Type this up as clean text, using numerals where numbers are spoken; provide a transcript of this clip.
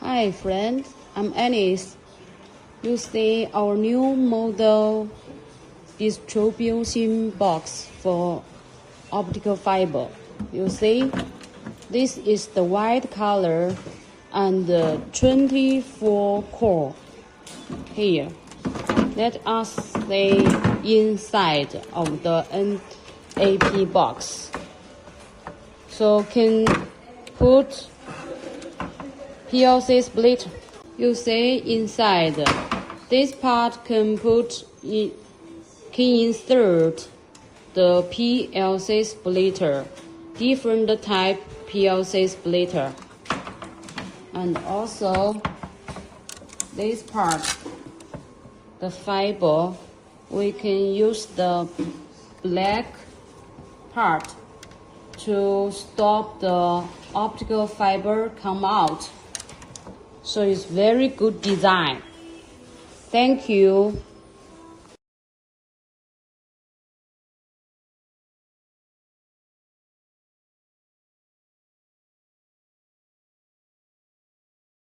Hi friends, I'm Alice. You see our new model distribution box for optical fiber. You see, this is the white color and the 24 core. Here, let us see inside of the NAP box. So can put PLC splitter. You see inside, this part can insert the PLC splitter, different type PLC splitter, and also this part, the fiber, we can use the black part to stop the optical fiber come out. So it's very good design. Thank you.